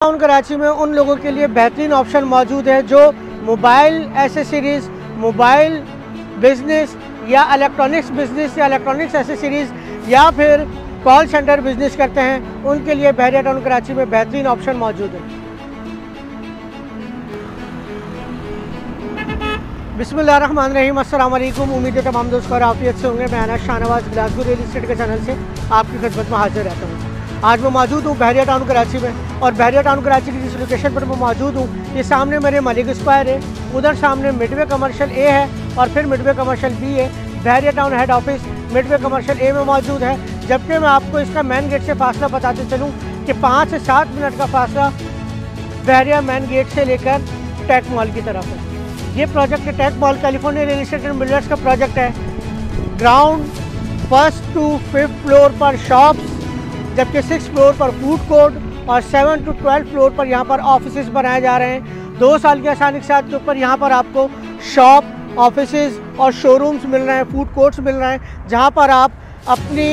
Town Karachi में उन लोगों के लिए बेहतरीन ऑप्शन मौजूद है जो मोबाइल एसेसरीज़, मोबाइल बिज़नेस या इलेक्ट्रॉनिक्स बिज़नेस या इलेक्ट्रॉनिक्स एसेसरीज़ या फिर कॉल सेंटर बिज़नेस करते हैं। उनके लिए बहरिया टाउन कराची में बेहतरीन ऑप्शन मौजूद है। बिस्मिल्लाहिर्रहमानिर्रहीम, अस्सलाम वालेकुम। उम्मीद है तमाम दोस्त और आफियत से होंगे। मैं Anas Shahnawaz Glasgow real estate के चैनल से आपकी खिदमत में हाजिर रहता हूँ। आज मैं मौजूद हूँ बहरिया टाउन कराची में, और बहरिया टाउन कराची की जिस लोकेशन पर मैं मौजूद हूँ, ये सामने मेरे मलिक स्क्वायर है, उधर सामने मिडवे कमर्शियल ए है और फिर मिडवे कमर्शियल बी है। Bahria Town head office midway commercial A में मौजूद है। जबकि मैं आपको इसका मेन गेट से फासला बताते चलूँ कि 5 से 7 मिनट का फासला बहरिया मेन गेट से लेकर टेक मॉल की तरफ है। ये प्रोजेक्ट है tech mall California real estate and builders का प्रोजेक्ट है। Ground 1st to 5th floor पर शॉप्स, जबकि 6th फ्लोर पर फूड कोर्ट और 7th to 12th फ्लोर पर यहाँ पर ऑफिसेज बनाए जा रहे हैं। 2 साल की आसानी के साथ के ऊपर यहाँ पर आपको शॉप, ऑफिसेज और शोरूम्स मिल रहे हैं, फूड कोर्ट्स मिल रहे हैं, जहाँ पर आप अपनी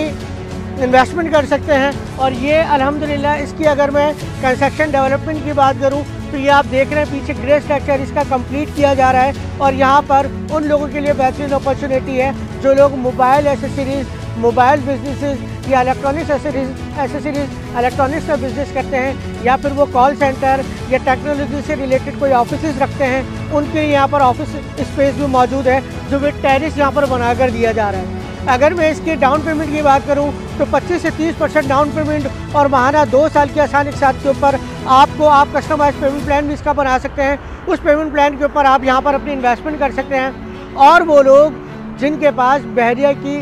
इन्वेस्टमेंट कर सकते हैं। और ये अल्हम्दुलिल्लाह इसकी अगर मैं कंस्ट्रक्शन डेवलपमेंट की बात करूँ तो ये आप देख रहे हैं पीछे ग्रे स्ट्रक्चर इसका कंप्लीट किया जा रहा है। और यहाँ पर उन लोगों के लिए बेहतरीन अपॉर्चुनिटी है जो लोग मोबाइल एसेसरीज़, मोबाइल बिजनेसेस या इलेक्ट्रॉनिक्स एसेसरीज़ इलेक्ट्रॉनिक्स का बिज़नेस करते हैं, या फिर वो कॉल सेंटर या टेक्नोलॉजी से रिलेटेड कोई ऑफिसेज रखते हैं। उनके यहाँ पर ऑफिस स्पेस भी मौजूद है जो विद टेरेस यहाँ पर बनाकर दिया जा रहा है। अगर मैं इसकी डाउन पेमेंट की बात करूं तो 25 से 30% डाउन पेमेंट और माहाना 2 साल की आसानी के साथ के ऊपर आपको आप कस्टमाइज पेमेंट प्लान भी इसका बना सकते हैं। उस पेमेंट प्लान के ऊपर आप यहां पर अपनी इन्वेस्टमेंट कर सकते हैं। और वो लोग जिनके पास बहरिया की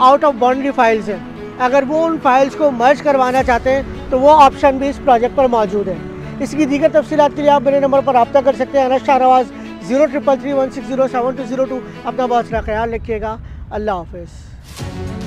आउट ऑफ बाउंड्री फाइल्स हैं, अगर वो उन फाइल्स को मर्ज करवाना चाहते हैं तो वो ऑप्शन भी इस प्रोजेक्ट पर मौजूद है। इसकी दीगर तफसीलात के लिए आप मेरे नंबर पर रब्ता कर सकते हैं। अनस शाहनवाज 0333160702। अपना बहुत सारा ख्याल रखिएगा। अल्लाह हाफ़िज़।